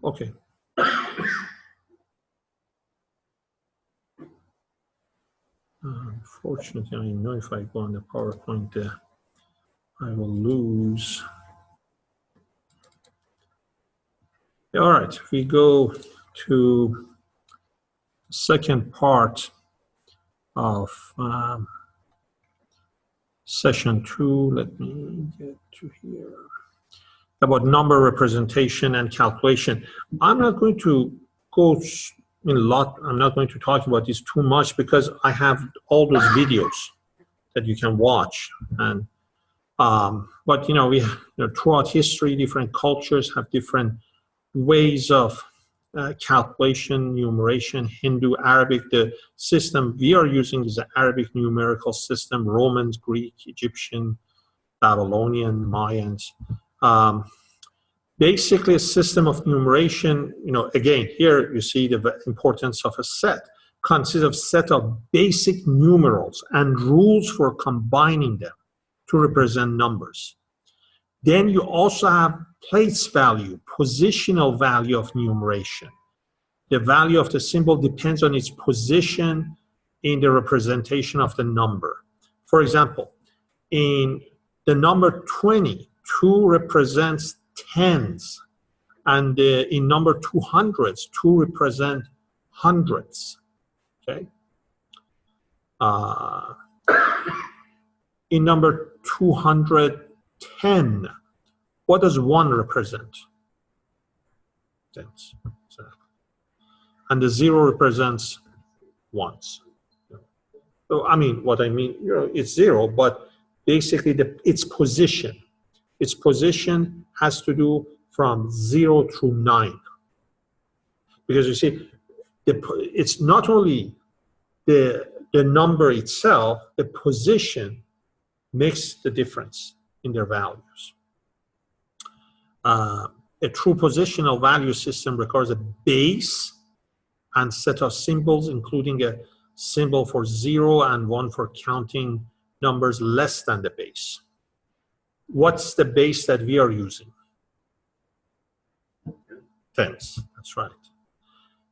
Okay. Unfortunately, I know if I go on the PowerPoint, I will lose. All right, we go to second part of session 2. Let me get to here. About number representation and calculation. I'm not going to go in a lot. I'm not going to talk about this too much because I have all those videos that you can watch. And but throughout history, different cultures have different ways of calculation, numeration. Hindu, Arabic. The system we are using is the Arabic numerical system. Romans, Greek, Egyptian, Babylonian, Mayans. Basically, a system of numeration. Again, here you see the importance of a set. Consists of set of basic numerals and rules for combining them to represent numbers. Then you also have place value, positional value of numeration. The value of the symbol depends on its position in the representation of the number. For example, in the number 20, 2 represents tens, and in number 200s, 2 represent hundreds. Okay. In number 210, what does 1 represent? Tens. And the 0 represents ones. So I mean, what I mean, it's 0, but basically its position. Its position has to do from 0 through 9. Because you see, it's not only the number itself, the position makes the difference in their values. A true positional value system requires a base and set of symbols, including a symbol for 0 and 1 for counting numbers less than the base. What's the base that we are using? Tens, that's right.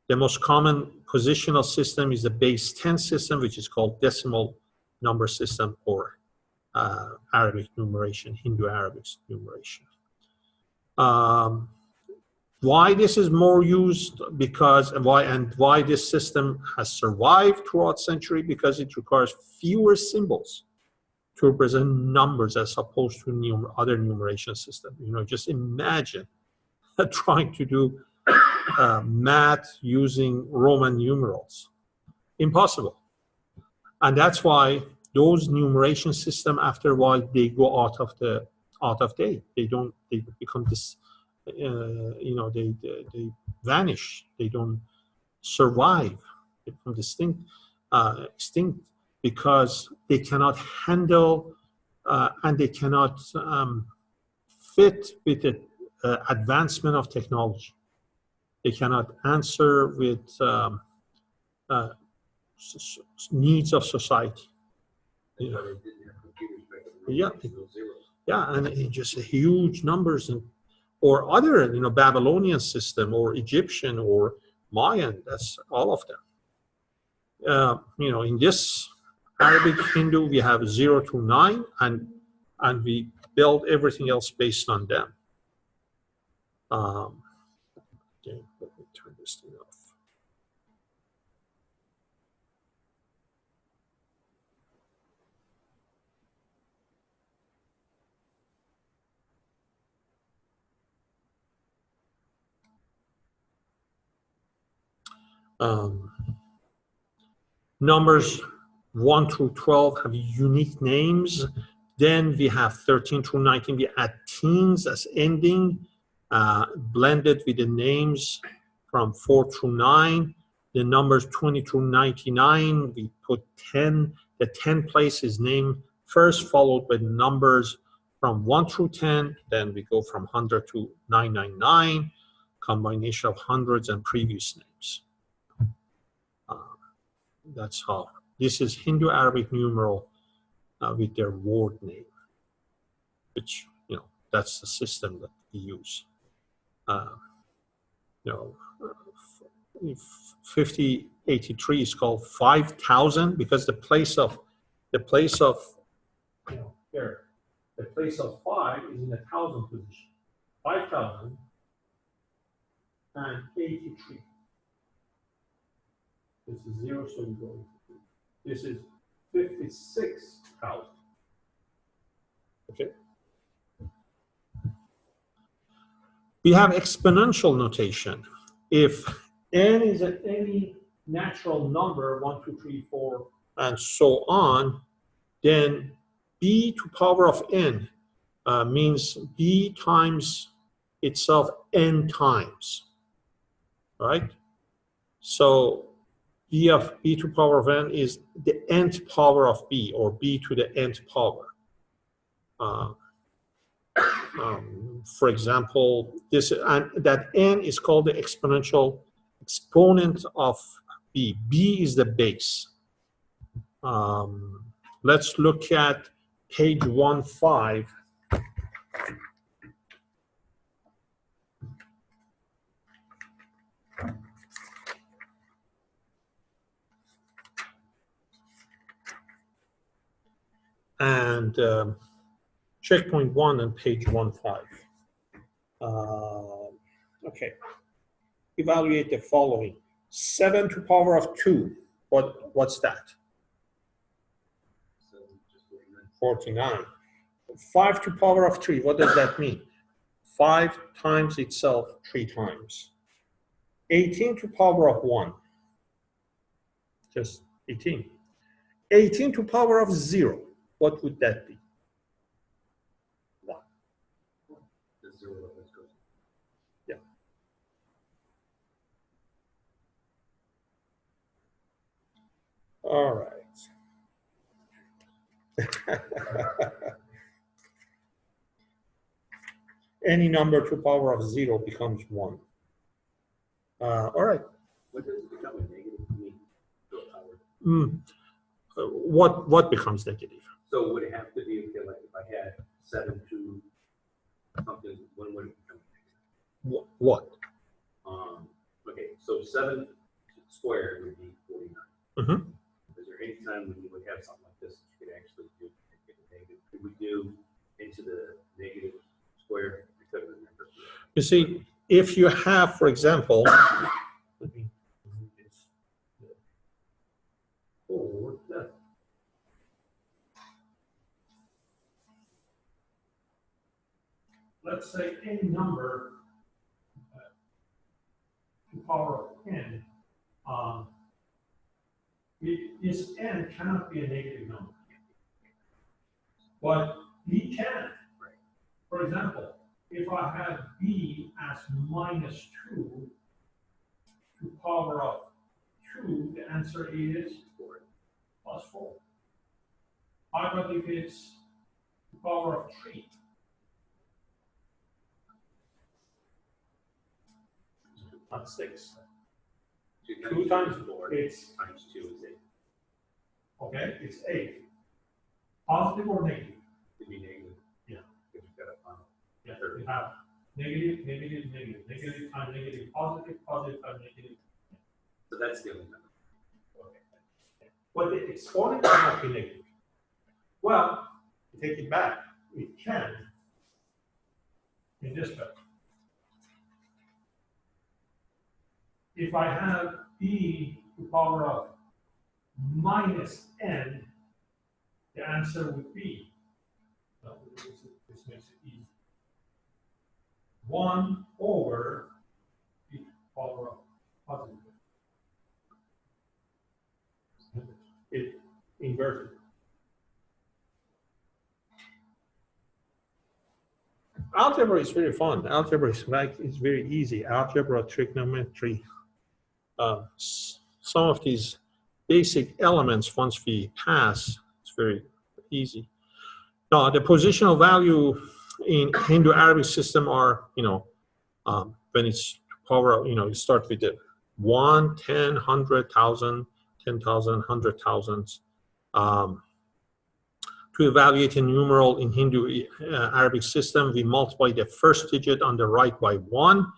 The most common positional system is the base 10 system, which is called decimal number system, or Arabic numeration, Hindu Arabic numeration. Why this is more used? Why this system has survived throughout century? Because it requires fewer symbols to represent numbers as opposed to other numeration systems. Just imagine trying to do math using Roman numerals. Impossible. And that's why those numeration systems, after a while, they go out of date. They become this. They vanish. They don't survive. They become extinct because they cannot handle and they cannot fit with the advancement of technology. They cannot answer with needs of society. Yeah, and just huge numbers or other, Babylonian system or Egyptian or Mayan. That's all of them. In this Arabic Hindu, we have 0 to 9, and we build everything else based on them. Okay, let me turn this thing off. Numbers 1 through 12 have unique names. Then we have 13 through 19. We add teens as ending, blended with the names from 4 through 9. The numbers 20 through 99, we put 10. The 10 place is named first, followed by numbers from 1 through 10. Then we go from 100 to 999, combination of hundreds and previous names. That's how. This is Hindu Arabic numeral with their word name, which, that's the system that we use. you know, 5083 is called 5,000 because the place of you know, here, the place of 5 is in the 1,000 position. 5,083. This is 0, so we go. This is 56,000. Okay. We have exponential notation. If n is at any natural number, 1, 2, 3, 4, and so on, then b to power of n means b times itself n times, right? So b to power of n is the nth power of b, or b to the nth power. For example, that n is called the exponential exponent of b. b is the base. Let's look at page 15. And checkpoint 1 on page 15. Okay. Evaluate the following. 7 to power of 2. What's that? 49. 5 to power of 3. What does that mean? 5 times itself 3 times. 18 to power of 1. Just 18. 18 to power of 0. What would that be? 1. Yeah. All right. Any number to power of 0 becomes 1. All right. What does it become a negative to me? What becomes negative? So would it have to be, okay, like if I had 7 to something, when would it become negative? What? Okay, so 7 squared would be 49. Mm-hmm. Is there any time when you would have something like this that you could actually do negative? Could we do into the negative square? I couldn't remember. You see, if you have, for example, let me move this forward. Let's say any number to power of n, this n cannot be a negative number. But b can. For example, if I have b as minus 2 to power of 2, the answer is 4 plus 4. How about if it's to power of 3? Not 6. 2 times 4, it's times 2 is 8. Okay, it's 8. Positive or negative? It'd be negative. Yeah. If you've got a final. Yeah, we have negative, negative, negative, negative times negative, positive, positive times negative. So that's the only number. Okay. But the exponent cannot be negative. Well, to take it back, it can in this way. If I have b to power of minus n, the answer would be, this makes it easy, 1 over b to power of positive. It inverted. Algebra is very fun. Algebra is like, it's very easy. Algebra, trigonometry. Some of these basic elements, once we pass, it's very easy. Now, the positional value in Hindu-Arabic system are, when it's power, you start with the 1, 10, 100,000, 10,000, 100,000. To evaluate a numeral in Hindu-Arabic system, we multiply the first digit on the right by 1,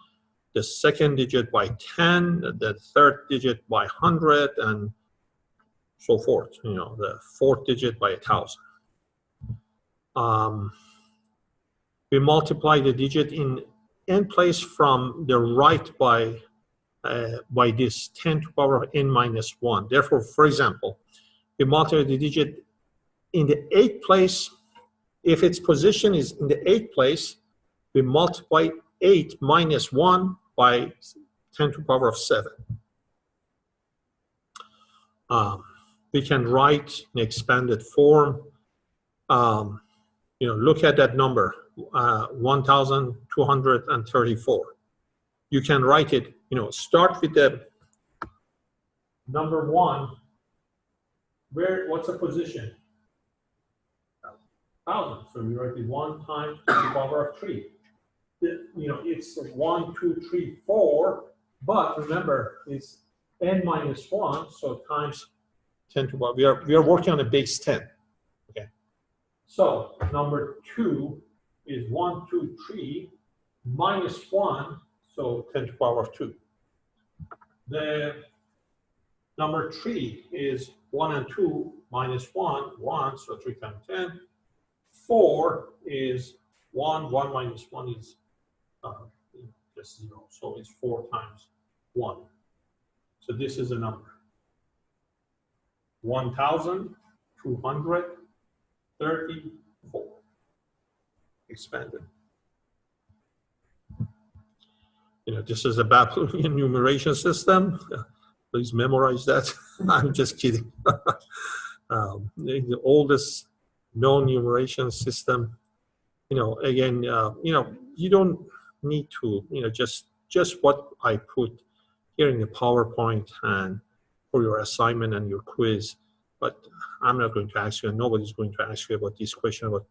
the second digit by 10, the third digit by 100, and so forth. You know, the fourth digit by 1,000. We multiply the digit in n place from the right by this 10 to the power of n minus 1. Therefore, for example, we multiply the digit in the 8th place. If its position is in the 8th place, we multiply 8 minus 1 by 10 to the power of 7. We can write in expanded form. You know, look at that number, 1,234. You can write it, you know, start with the number 1. What's the position? 1,000. So we write it 1 times 10 to the power of 3. You know, it's 1, 2, 3, 4, but remember, it's n minus 1, so times 10 to the power. We are working on a base 10. Okay. So number 2 is 1, 2, 3 minus 1, so 10 to the power of 2. The number 3 is 1 and 2 minus 1, 1, so 3 times 10. 4 is 1, 1 minus 1 is just 0, so it's 4 times 1. So this is a number. 1,234 expanded. You know, this is a Babylonian numeration system. Please memorize that. I'm just kidding. The oldest known numeration system. You know, again, you know, you don't need to, you know, just what I put here in the PowerPoint and for your assignment and your quiz. But I'm not going to ask you, and nobody's going to ask you about this question about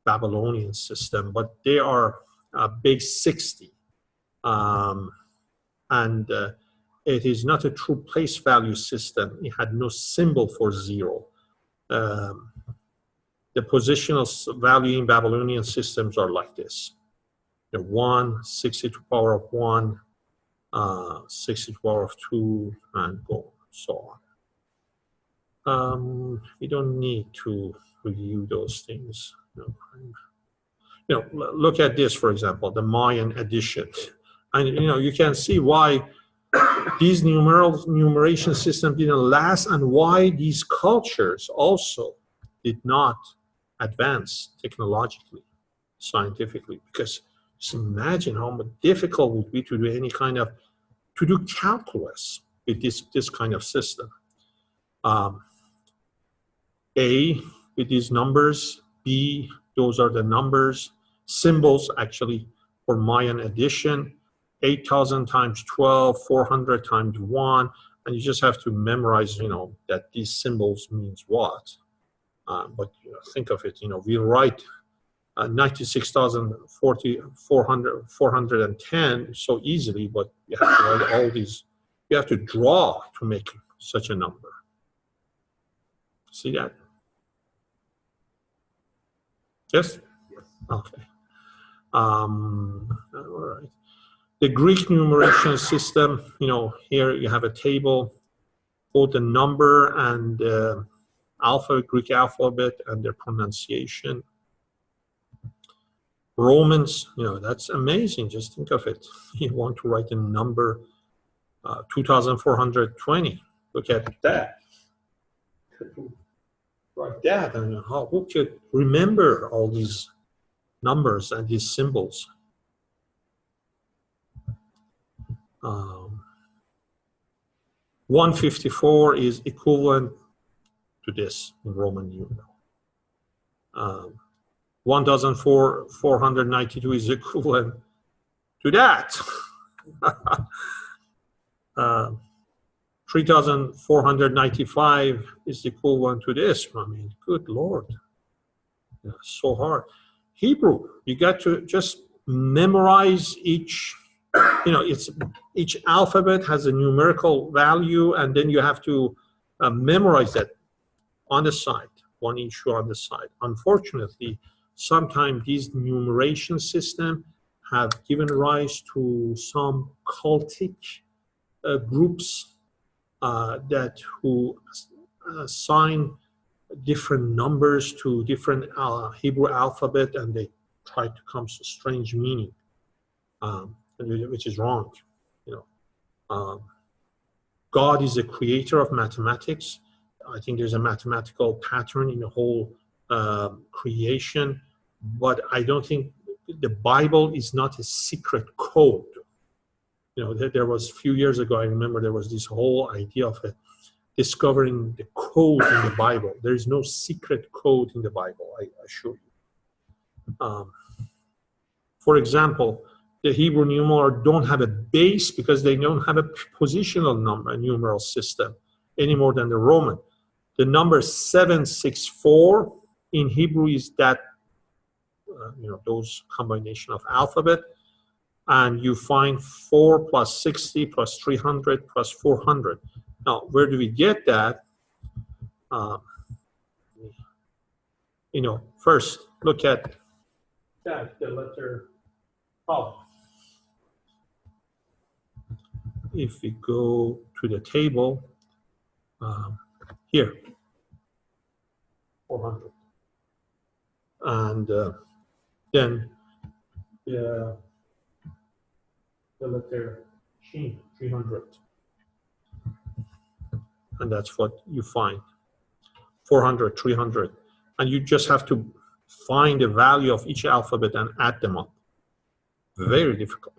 Babylonian system. But they are base 60. It is not a true place value system. It had no symbol for 0. The positional value in Babylonian systems are like this. The 1, 60 to the power of 1, 60 to the power of 2, and so on. We don't need to review those things. You know, look at this, for example, the Mayan addition. And you know, you can see why these numeration systems didn't last and why these cultures also did not advance technologically, scientifically. Because just imagine how much difficult it would be to do any kind of, to do calculus with this kind of system. A, with these numbers. B, those are the numbers, symbols actually for Mayan addition. 8,000 times 12, 400 times 1, and you just have to memorize, you know, that these symbols means what. But you know, think of it, you know, we write 96,410 so easily, but you have to write all these, you have to draw to make such a number. See that? Yes? Yes. Okay. All right. The Greek numeration system, you know, here you have a table, both the number and alphabet, Greek alphabet, and their pronunciation. Romans, you know, that's amazing. Just think of it. You want to write a number, 2,420. Look at that. Like that, and who could remember all these numbers and these symbols? 154 is equivalent to this in Roman numeral. 1,492 is equivalent to that. 3,495 is equivalent to this. I mean, good Lord, yeah, so hard. Hebrew, you got to just memorize each. You know, each alphabet has a numerical value, and then you have to memorize that on the side, one issue on the side. Unfortunately, sometimes these numeration system have given rise to some cultic groups that who assign different numbers to different Hebrew alphabet, and they try to come to strange meaning, which is wrong. God is the creator of mathematics. I think there's a mathematical pattern in the whole creation, but I don't think the Bible is not a secret code. There was a few years ago, I remember there was this whole idea of discovering the code in the Bible. There is no secret code in the Bible, I assure you. For example, the Hebrew numeral don't have a base because they don't have a positional numeral system any more than the Roman. The number 764 in Hebrew is that, those combination of alphabet, and you find 4 plus 60 plus 300 plus 400. Now, where do we get that? First, look at that, the letter O. If we go to the table, here, 400. And then the letter Shin, 300. And that's what you find, 400, 300. And you just have to find the value of each alphabet and add them up. Very difficult.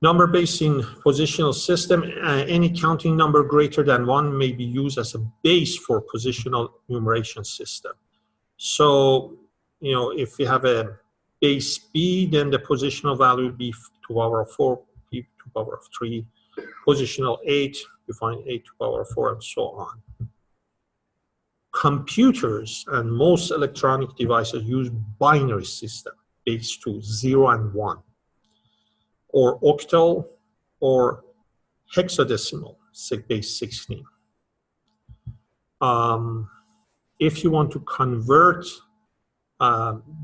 Number based in positional system, any counting number greater than 1 may be used as a base for positional numeration system. So, if we have a base B, then the positional value would be 2 to the power of 4, B to the power of 3. Positional 8, you find 8 to the power of 4, and so on. Computers and most electronic devices use binary system, base 2, 0 and 1. Or octal, or hexadecimal, base 16. If you want to convert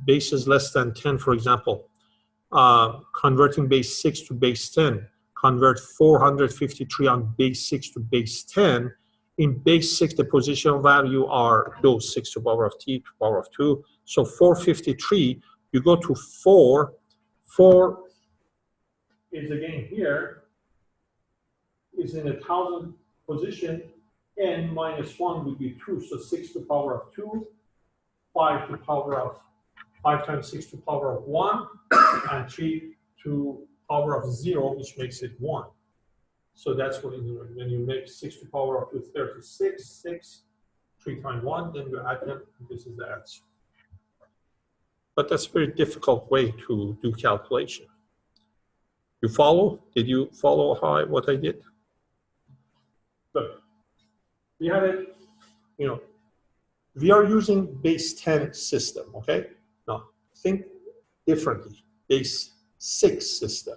bases less than 10, for example, converting base 6 to base 10, convert 453 on base 6 to base 10. In base 6, the positional value are those 6 to the power of t to the power of 2. So 453, you go to 4. 4 is again here, is in 1,000 position, n minus 1 would be 2, so 6 to the power of 2, 5 to the power of 5 times 6 to the power of 1, and 3 to the power of 0, which makes it 1. So that's what when you make 6 to the power of 2, 36, 6, 3 times 1, then you add them, and this is the answer. But that's a very difficult way to do calculation. You follow? Did you follow what I did? Good. We have it, we are using base 10 system, okay? Now, think differently. Base 6 system.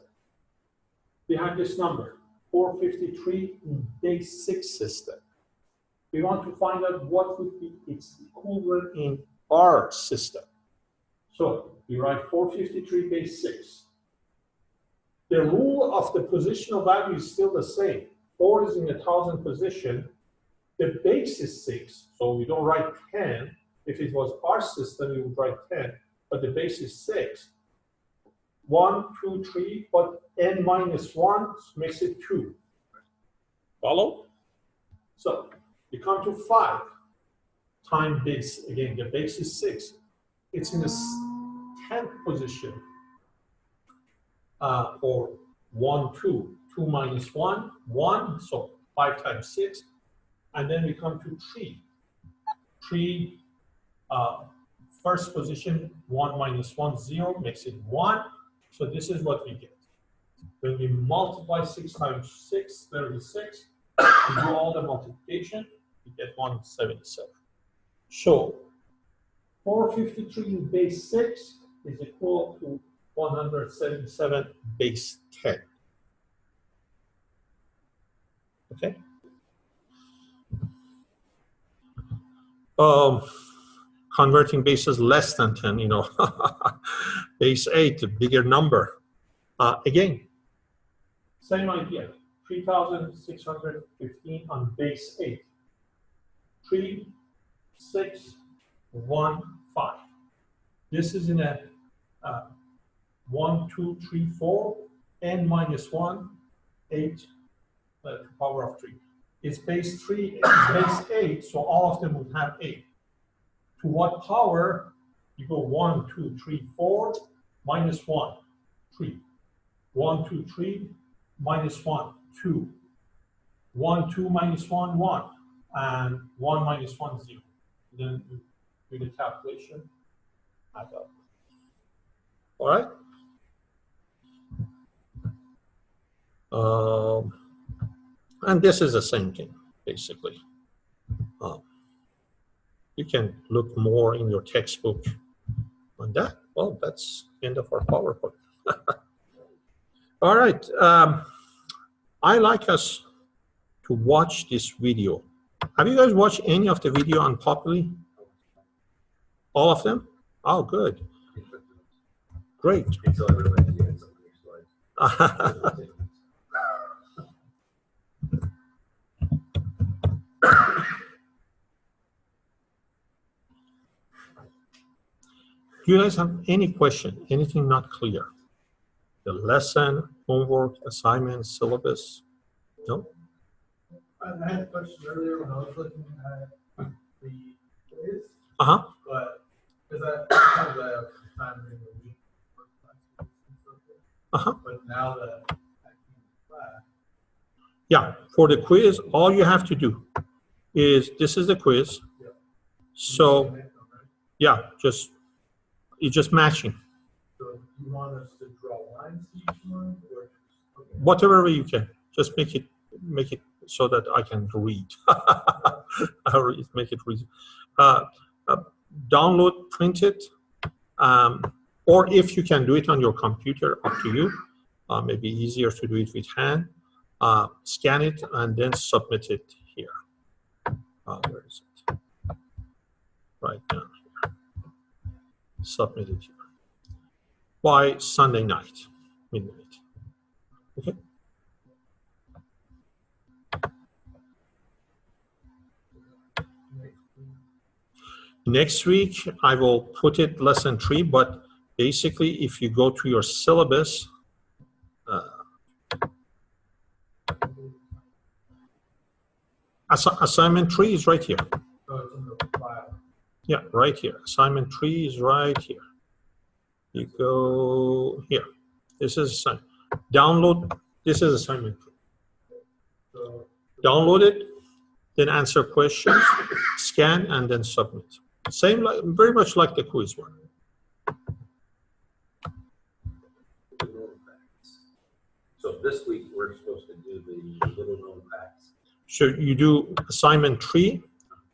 We have this number, 453 in base 6 system. We want to find out what would be its equivalent in our system. So, we write 453 base 6. The rule of the positional value is still the same. 4 is in 1,000 position. The base is 6, so we don't write 10. If it was our system, we would write 10, but the base is 6. 1, 2, 3, but n minus 1 makes it 2. Follow? So we come to 5 times base. Again, the base is 6. It's in the 10th position. Or 1, 2. 2 minus 1, 1. So 5 times 6. And then we come to 3. 3, first position, 1 minus 1, 0, makes it 1. So this is what we get. When we multiply 6 times 6, 36, we do all the multiplication, we get 177. So 453 in base 6 is equal to 177 base 10. Okay? converting bases less than 10, you know, base 8, a bigger number. Again, same idea, 3,615 on base 8. 3, 6, 1, 5. This is in a 1, 2, 3, 4, n minus 1, 8 to the power of 3. It's base 3, it's base 8, so all of them would have 8. To what power? You go 1, 2, 3, 4, minus 1, 3. 1, 2, 3, minus 1, 2. 1, 2, minus 1, 1. And 1 minus 1, 0. Then you do the calculation, add up. All right? And this is the same thing, basically. You can look more in your textbook on that. Well, that's the end of our PowerPoint. All right. I like us to watch this video. Have you guys watched any of the video on Populi? All of them? Oh, good. Great. Do you guys have any question? Anything not clear? The lesson, homework, assignment, syllabus? No? I had a question earlier when I was looking at the quiz, but because I have the time during the week, but now that I came to class. Yeah, for the quiz, all you have to do is, this is the quiz. Yeah. So, yeah, it's just matching. So you want us to draw lines to each one, or okay. Whatever way you can, just make it so that I can read. Make it read. Download, print it, or if you can do it on your computer, up to you. Maybe easier to do it with hand. Scan it and then submit it here. Where is it? Right down here. Submit it here by Sunday night, midnight. Okay. Next week, I will put it lesson 3, but basically, if you go to your syllabus, assignment 3 is right here. So it's in the file. Yeah, right here. Assignment 3 is right here. You go here. This is assignment. Download. This is assignment 3. So Download it, then answer questions, scan, and then submit. Same, like, very much like the quiz one. So this week, we're supposed to do the little known facts. So you do assignment 3,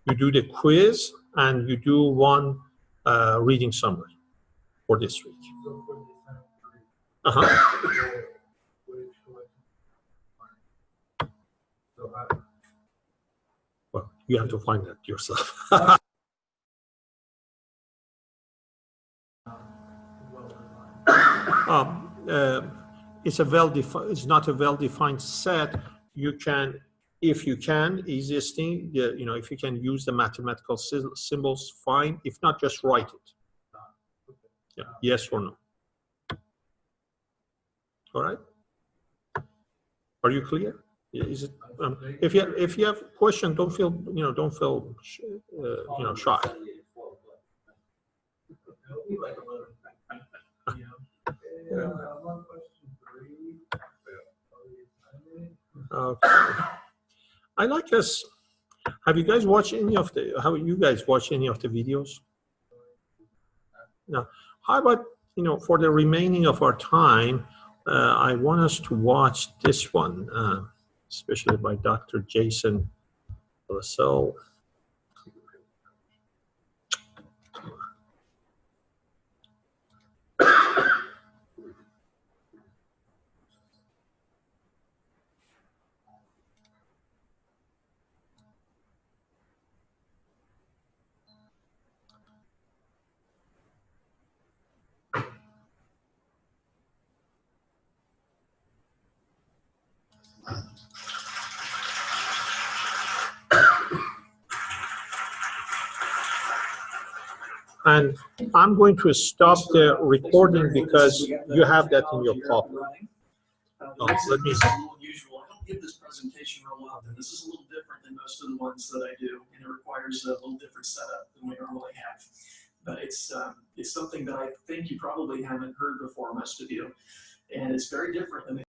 you do the quiz, and you do one reading summary for this week. so for the assignment 3, which collection? So Well, you have to find that yourself. It's not a well-defined set. You can, if you can, easiest thing, you know, if you can use the mathematical symbols, fine. If not, just write it. Yeah, yes or no. All right. Are you clear? Is it? If you have a question, don't feel shy. Okay. I like us. Have you guys watched any of the? Have you guys watched any of the videos? No. How about, for the remaining of our time, I want us to watch this one, especially by Dr. Jason Lassalle. And I'm going to stop the recording because you have that in your copy. Let me. It's a little unusual. I don't give this presentation real often. This is a little different than most of the ones that I do, and it requires a little different setup than we normally have. But it's something that I think you probably haven't heard before, most of you, and it's very different than